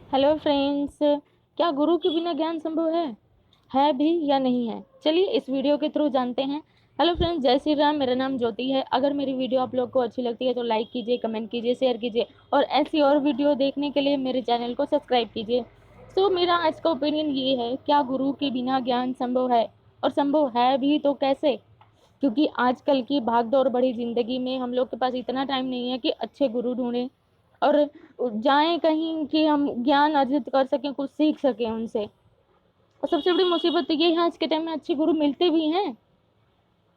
Hello friends, क्या गुरु के बिना ज्ञान संभव है भी या नहीं है? चलिए इस वीडियो के थ्रू जानते हैं। हेलो फ्रेंड्स, जय श्री राम। मेरा नाम ज्योति है। अगर मेरी वीडियो आप लोग को अच्छी लगती है तो लाइक कीजिए, कमेंट कीजिए, शेयर कीजिए और ऐसी और वीडियो देखने के लिए मेरे चैनल को सब्सक्राइब कीजिए। तो मेरा आज का ओपिनियन ये है, क्या गुरु के बिना ज्ञान संभव है, और संभव है भी तो कैसे? क्योंकि आजकल की भागदौड़ भरी जिंदगी में हम लोग के पास इतना टाइम नहीं है कि अच्छे गुरु ढूंढें और जाएं कहीं कि हम ज्ञान अर्जित कर सकें, कुछ सीख सकें उनसे। और सबसे बड़ी मुसीबत तो ये है, आज के टाइम में अच्छे गुरु मिलते भी हैं,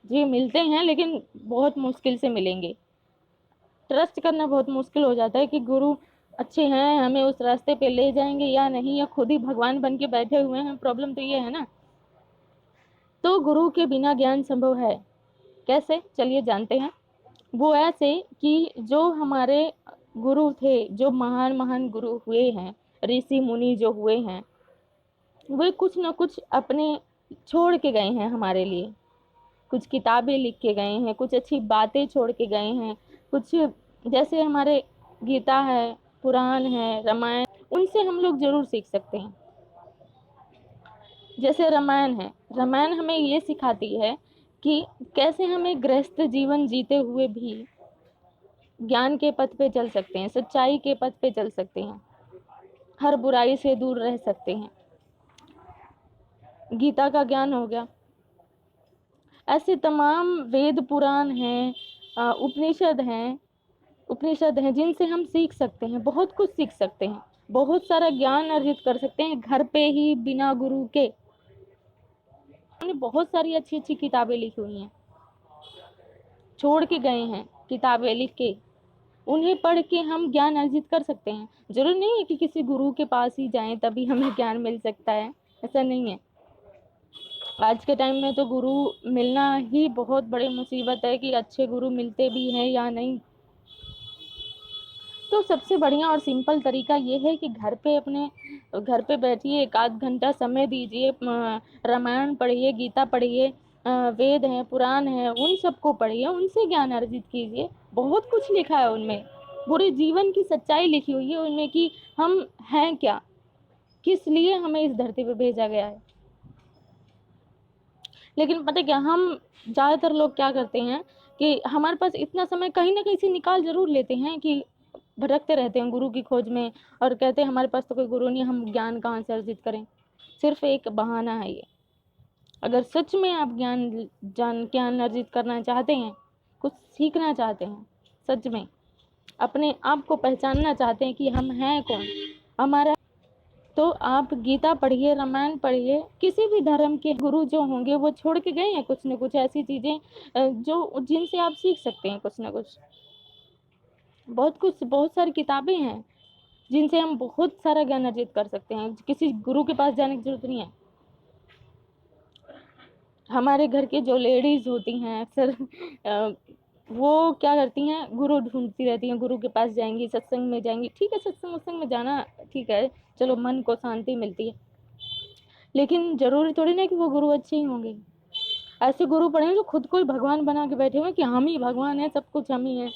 जी मिलते हैं, लेकिन बहुत मुश्किल से मिलेंगे। ट्रस्ट करना बहुत मुश्किल हो जाता है कि गुरु अच्छे हैं, हमें उस रास्ते पे ले जाएंगे या नहीं, या खुद ही भगवान बन के बैठे हुए हैं। प्रॉब्लम तो ये है ना। तो गुरु के बिना ज्ञान संभव है कैसे? चलिए जानते हैं। वो ऐसे कि जो हमारे गुरु थे, जो महान महान गुरु हुए हैं, ऋषि मुनि जो हुए हैं, वे कुछ न कुछ अपने छोड़ के गए हैं हमारे लिए। कुछ किताबें लिख के गए हैं, कुछ अच्छी बातें छोड़ के गए हैं, कुछ जैसे हमारे गीता है, पुराण है, रामायण, उनसे हम लोग जरूर सीख सकते हैं। जैसे रामायण है, रामायण हमें ये सिखाती है कि कैसे हमें गृहस्थ जीवन जीते हुए भी ज्ञान के पथ पे चल सकते हैं, सच्चाई के पथ पे चल सकते हैं, हर बुराई से दूर रह सकते हैं। गीता का ज्ञान हो गया। ऐसे तमाम वेद पुराण हैं, उपनिषद हैं जिनसे हम सीख सकते हैं, बहुत कुछ सीख सकते हैं, बहुत सारा ज्ञान अर्जित कर सकते हैं घर पे ही बिना गुरु के। उन्होंने बहुत सारी अच्छी अच्छी किताबें लिखी हुई हैं, छोड़ के गए हैं किताबें लिख के। उन्हें पढ़ के हम ज्ञान अर्जित कर सकते हैं। जरूर नहीं है कि किसी गुरु के पास ही जाएं तभी हमें ज्ञान मिल सकता है, ऐसा नहीं है। आज के टाइम में तो गुरु मिलना ही बहुत बड़ी मुसीबत है कि अच्छे गुरु मिलते भी हैं या नहीं। तो सबसे बढ़िया और सिंपल तरीका ये है कि घर पे बैठिए, एक आध घंटा समय दीजिए, रामायण पढ़िए, गीता पढ़िए, वेद हैं, पुराण हैं, उन सबको पढ़िए, उनसे ज्ञान अर्जित कीजिए। बहुत कुछ लिखा है उनमें, पूरे जीवन की सच्चाई लिखी हुई है उनमें कि हम हैं क्या, किस लिए हमें इस धरती पे भेजा गया है। लेकिन पता क्या, हम ज़्यादातर लोग क्या करते हैं कि हमारे पास इतना समय कहीं ना कहीं से निकाल जरूर लेते हैं कि भटकते रहते हैं गुरु की खोज में, और कहते हैं हमारे पास तो कोई गुरु नहीं, हम ज्ञान कहाँ से अर्जित करें। सिर्फ एक बहाना है ये। अगर सच में आप ज्ञान अर्जित करना चाहते हैं, कुछ सीखना चाहते हैं, सच में अपने आप को पहचानना चाहते हैं कि हम हैं कौन, हमारा, तो आप गीता पढ़िए, रामायण पढ़िए। किसी भी धर्म के गुरु जो होंगे वो छोड़ के गए हैं कुछ न कुछ ऐसी चीज़ें जो जिनसे आप सीख सकते हैं कुछ न कुछ। बहुत सारी किताबें हैं जिनसे हम बहुत सारा ज्ञान अर्जित कर सकते हैं। किसी गुरु के पास जाने की जरूरत नहीं है। हमारे घर के जो लेडीज होती हैं अक्सर वो क्या करती हैं, गुरु ढूंढती रहती हैं, गुरु के पास जाएंगी, सत्संग में जाएंगी। ठीक है, सत्संग में जाना ठीक है, चलो मन को शांति मिलती है, लेकिन जरूरी थोड़ी ना कि वो गुरु अच्छे ही होंगे। ऐसे गुरु पड़े हैं जो खुद को ही भगवान बना के बैठे हुए कि हम ही भगवान है, सब कुछ हम ही है।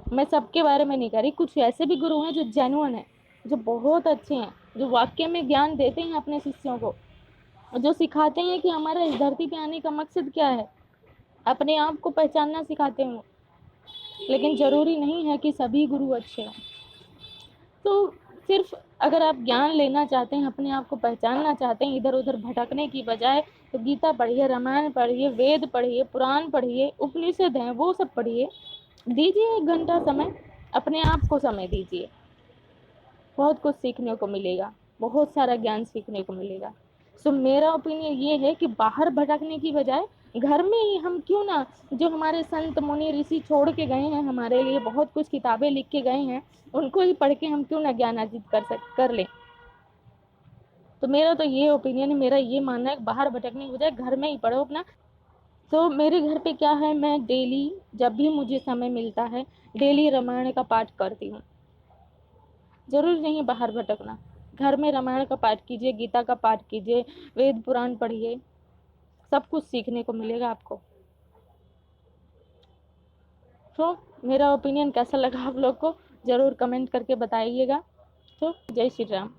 मैं सबके बारे में नहीं कह रही, कुछ ऐसे भी गुरु हैं जो जेन्युइन है, जो बहुत अच्छे हैं, जो वाकई में ज्ञान देते हैं अपने शिष्यों को, जो सिखाते हैं कि हमारा इस धरती पे आने का मकसद क्या है, अपने आप को पहचानना सिखाते हैं। लेकिन जरूरी नहीं है कि सभी गुरु अच्छे हों। तो सिर्फ अगर आप ज्ञान लेना चाहते हैं, अपने आप को पहचानना चाहते हैं इधर उधर भटकने की बजाय, तो गीता पढ़िए, रामायण पढ़िए, वेद पढ़िए, पुराण पढ़िए, उपनिषद हैं वो सब पढ़िए। दीजिए 1 घंटा समय, अपने आप को समय दीजिए, बहुत कुछ सीखने को मिलेगा, बहुत सारा ज्ञान सीखने को मिलेगा। सो मेरा ओपिनियन ये है कि बाहर भटकने की बजाय घर में ही हम क्यों ना, जो हमारे संत मुनि ऋषि छोड़ के गए हैं हमारे लिए, बहुत कुछ किताबें लिख के गए हैं, उनको ही पढ़ के हम क्यों ना ज्ञान अर्जित कर लें। तो मेरा तो ये ओपिनियन है, मेरा ये मानना है, बाहर भटकने की बजाय घर में ही पढ़ो अपना। तो मेरे घर पे क्या है, मैं डेली जब भी मुझे समय मिलता है डेली रामायण का पाठ करती हूँ। जरूरी नहीं बाहर भटकना, घर में रामायण का पाठ कीजिए, गीता का पाठ कीजिए, वेद पुराण पढ़िए, सब कुछ सीखने को मिलेगा आपको। तो मेरा ओपिनियन कैसा लगा आप लोग को ज़रूर कमेंट करके बताइएगा। तो जय श्री राम।